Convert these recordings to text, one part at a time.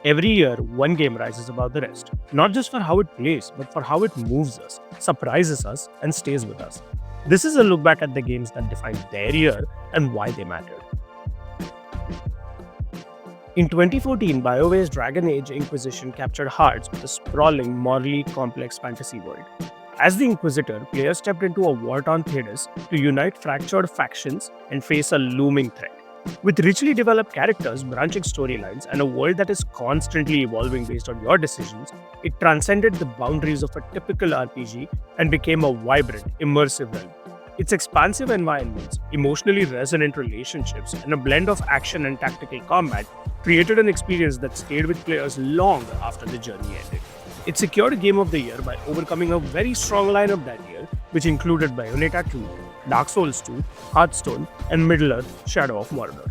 Every year, one game rises above the rest, not just for how it plays, but for how it moves us, surprises us, and stays with us. This is a look back at the games that defined their year and why they mattered. In 2014, BioWare's Dragon Age Inquisition captured hearts with a sprawling, morally complex fantasy world. As the Inquisitor, players stepped into a war-torn Thedas to unite fractured factions and face a looming threat. With richly developed characters, branching storylines, and a world that is constantly evolving based on your decisions, it transcended the boundaries of a typical RPG and became a vibrant, immersive realm. Its expansive environments, emotionally resonant relationships, and a blend of action and tactical combat created an experience that stayed with players long after the journey ended. It secured Game of the Year by overcoming a very strong lineup that year, which included Bayonetta 2, Dark Souls 2, Hearthstone, and Middle-earth: Shadow of Mordor.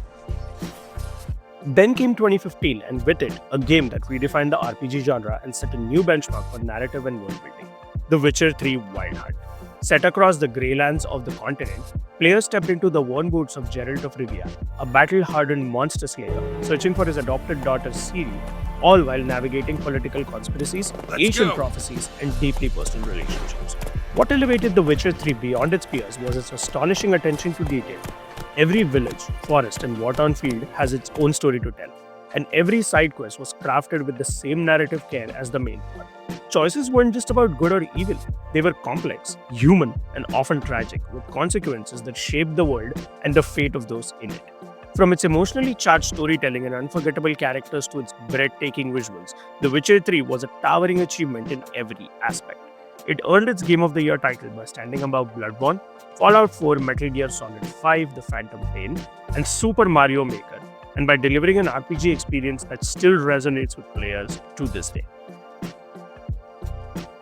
Then came 2015, and with it, a game that redefined the RPG genre and set a new benchmark for narrative and world building: The Witcher 3 Wild Hunt. Set across the grey lands of the continent, players stepped into the worn boots of Geralt of Rivia, a battle-hardened monster slayer searching for his adopted daughter Ciri, all while navigating political conspiracies, ancient prophecies, and deeply personal relationships. What elevated The Witcher 3 beyond its peers was its astonishing attention to detail. Every village, forest, and war-torn field has its own story to tell, and every side quest was crafted with the same narrative care as the main one. Choices weren't just about good or evil, they were complex, human, and often tragic, with consequences that shaped the world and the fate of those in it. From its emotionally charged storytelling and unforgettable characters to its breathtaking visuals, The Witcher 3 was a towering achievement in every aspect. It earned its Game of the Year title by standing above Bloodborne, Fallout 4, Metal Gear Solid 5, The Phantom Pain, and Super Mario Maker, and by delivering an RPG experience that still resonates with players to this day.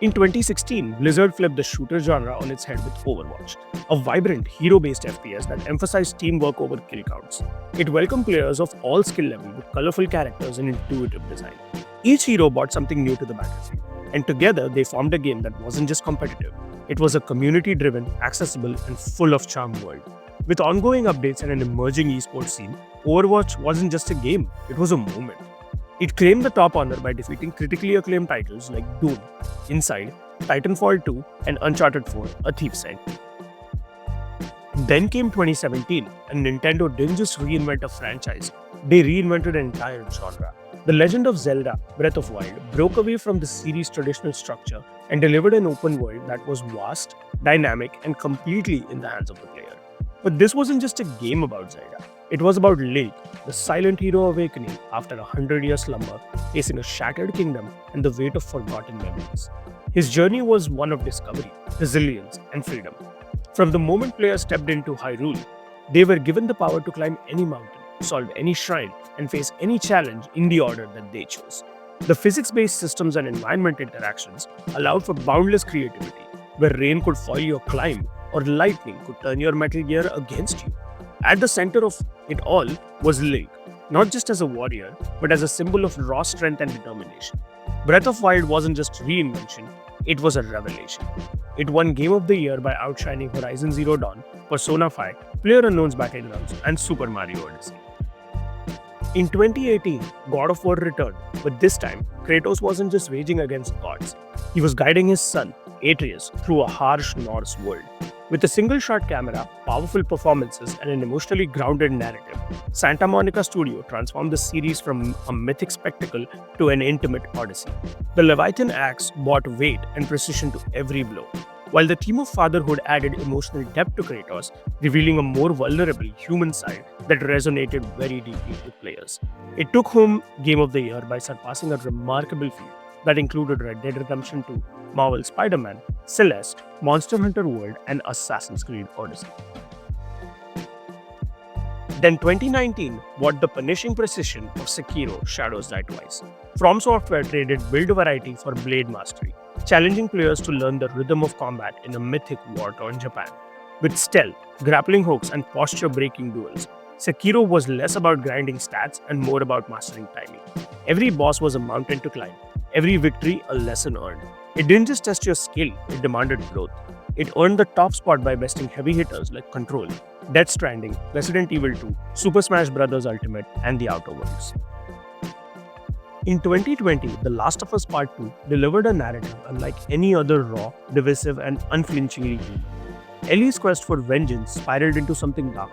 In 2016, Blizzard flipped the shooter genre on its head with Overwatch, a vibrant, hero-based FPS that emphasized teamwork over kill counts. It welcomed players of all skill levels with colorful characters and intuitive design. Each hero brought something new to the battlefield, and together they formed a game that wasn't just competitive. It was a community-driven, accessible, and full of charm world. With ongoing updates and an emerging esports scene, Overwatch wasn't just a game, it was a movement. It claimed the top honor by defeating critically acclaimed titles like Doom, Inside, Titanfall 2, and Uncharted 4: A Thief's End. Then came 2017, and Nintendo didn't just reinvent a franchise, they reinvented an entire genre. The Legend of Zelda: Breath of Wild broke away from the series' traditional structure and delivered an open world that was vast, dynamic, and completely in the hands of the player. But this wasn't just a game about Zelda. It was about Link, the silent hero awakening after a 100-year slumber, facing a shattered kingdom and the weight of forgotten memories. His journey was one of discovery, resilience, and freedom. From the moment players stepped into Hyrule, they were given the power to climb any mountain, solve any shrine, and face any challenge in the order that they chose. The physics-based systems and environment interactions allowed for boundless creativity, where rain could foil your climb or lightning could turn your Metal Gear against you. At the center of it all was Link, not just as a warrior, but as a symbol of raw strength and determination. Breath of Wild wasn't just reinvention, it was a revelation. It won Game of the Year by outshining Horizon Zero Dawn, Persona 5, PlayerUnknown's Battlegrounds, and Super Mario Odyssey. In 2018, God of War returned, but this time, Kratos wasn't just raging against gods. He was guiding his son, Atreus, through a harsh Norse world. With a single-shot camera, powerful performances, and an emotionally grounded narrative, Santa Monica Studio transformed the series from a mythic spectacle to an intimate odyssey. The Leviathan axe brought weight and precision to every blow, while the theme of fatherhood added emotional depth to Kratos, revealing a more vulnerable human side that resonated very deeply with players. It took home Game of the Year by surpassing a remarkable feat that included Red Dead Redemption 2, Marvel's Spider-Man, Celeste, Monster Hunter World, and Assassin's Creed Odyssey. Then 2019 brought the punishing precision of Sekiro: Shadows Die Twice. From Software traded build variety for blade mastery, challenging players to learn the rhythm of combat in a mythic war-torn Japan. With stealth, grappling hooks, and posture-breaking duels, Sekiro was less about grinding stats and more about mastering timing. Every boss was a mountain to climb, every victory a lesson earned. It didn't just test your skill, it demanded growth. It earned the top spot by besting heavy hitters like Control, Death Stranding, Resident Evil 2, Super Smash Bros. Ultimate, and The Outer Worlds. In 2020, The Last of Us Part 2 delivered a narrative unlike any other raw, divisive, and unflinchingly human. Ellie's quest for vengeance spiraled into something darker,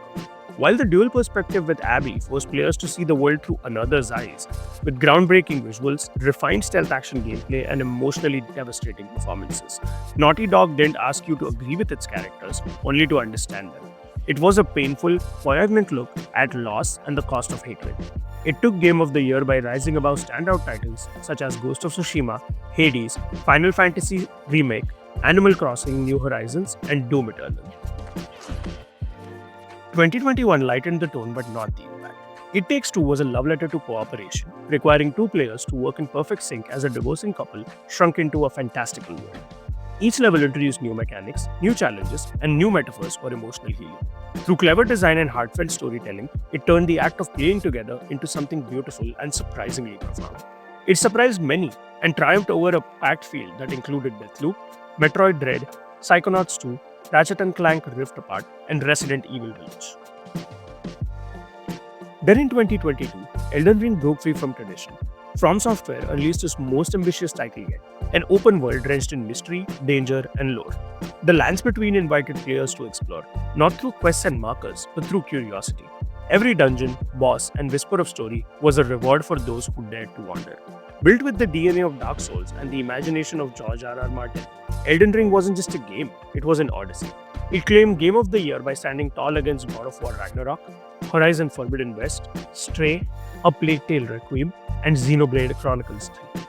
while the dual perspective with Abby forced players to see the world through another's eyes, with groundbreaking visuals, refined stealth action gameplay, and emotionally devastating performances. Naughty Dog didn't ask you to agree with its characters, only to understand them. It was a painful, poignant look at loss and the cost of hatred. It took Game of the Year by rising above standout titles such as Ghost of Tsushima, Hades, Final Fantasy Remake, Animal Crossing New Horizons, and Doom Eternal. 2021 lightened the tone but not the impact. It Takes Two was a love letter to cooperation, requiring two players to work in perfect sync as a divorcing couple shrunk into a fantastical world. Each level introduced new mechanics, new challenges, and new metaphors for emotional healing. Through clever design and heartfelt storytelling, it turned the act of playing together into something beautiful and surprisingly profound. It surprised many and triumphed over a packed field that included Deathloop, Metroid Dread, Psychonauts 2, Ratchet & Clank Rift Apart, and Resident Evil Village. Then in 2022, Elden Ring broke free from tradition. From Software unleashed its most ambitious title yet, an open world drenched in mystery, danger, and lore. The lands between invited players to explore, not through quests and markers, but through curiosity. Every dungeon, boss, and whisper of story was a reward for those who dared to wander. Built with the DNA of Dark Souls and the imagination of George R.R. Martin, Elden Ring wasn't just a game, it was an odyssey. It claimed Game of the Year by standing tall against God of War Ragnarok, Horizon Forbidden West, Stray, A Plague Tale Requiem, and Xenoblade Chronicles 3.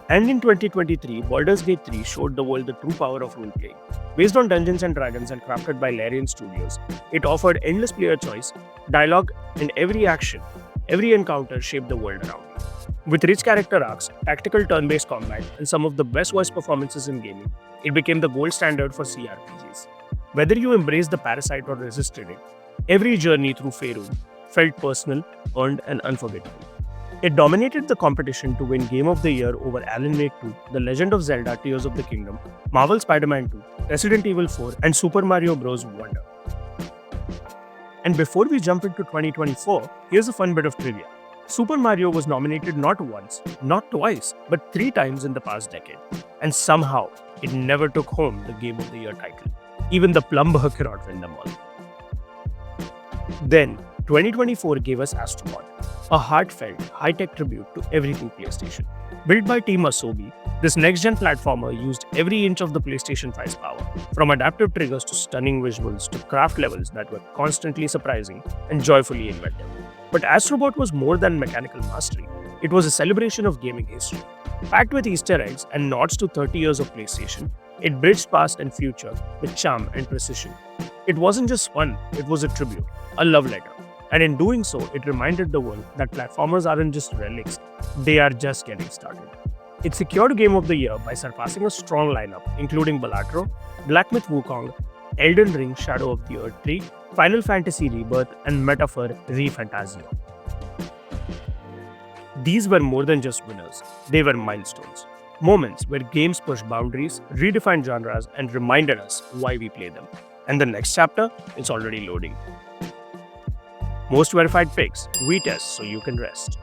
And in 2023, Baldur's Gate 3 showed the world the true power of role-playing. Based on Dungeons & Dragons and crafted by Larian Studios, it offered endless player choice, dialogue, and every action, every encounter shaped the world around you. With rich character arcs, tactical turn-based combat, and some of the best voice performances in gaming, it became the gold standard for CRPGs. Whether you embraced the parasite or resisted it, every journey through Faerun felt personal, earned, and unforgettable. It dominated the competition to win Game of the Year over Alan Wake 2, The Legend of Zelda Tears of the Kingdom, Marvel Spider-Man 2, Resident Evil 4, and Super Mario Bros. Wonder. And before we jump into 2024, here's a fun bit of trivia. Super Mario was nominated not once, not twice, but 3 times in the past decade. And somehow, it never took home the Game of the Year title. Even the plumber cannot win them all. Then, 2024 gave us Astro Bot, a heartfelt, high-tech tribute to everything PlayStation. Built by Team Asobi, this next-gen platformer used every inch of the PlayStation 5's power, from adaptive triggers to stunning visuals to craft levels that were constantly surprising and joyfully inventive. But Astro Bot was more than mechanical mastery. It was a celebration of gaming history. Packed with Easter eggs and nods to 30 years of PlayStation, it bridged past and future with charm and precision. It wasn't just fun, it was a tribute, a love letter. And in doing so, it reminded the world that platformers aren't just relics, they are just getting started. It secured Game of the Year by surpassing a strong lineup, including Balatro, Black Myth Wukong, Elden Ring Shadow of the Earth 3, Final Fantasy Rebirth, and Metaphor ReFantazio. These were more than just winners, they were milestones. Moments where games pushed boundaries, redefined genres, and reminded us why we play them. And the next chapter is already loading. Most verified picks, we test so you can rest.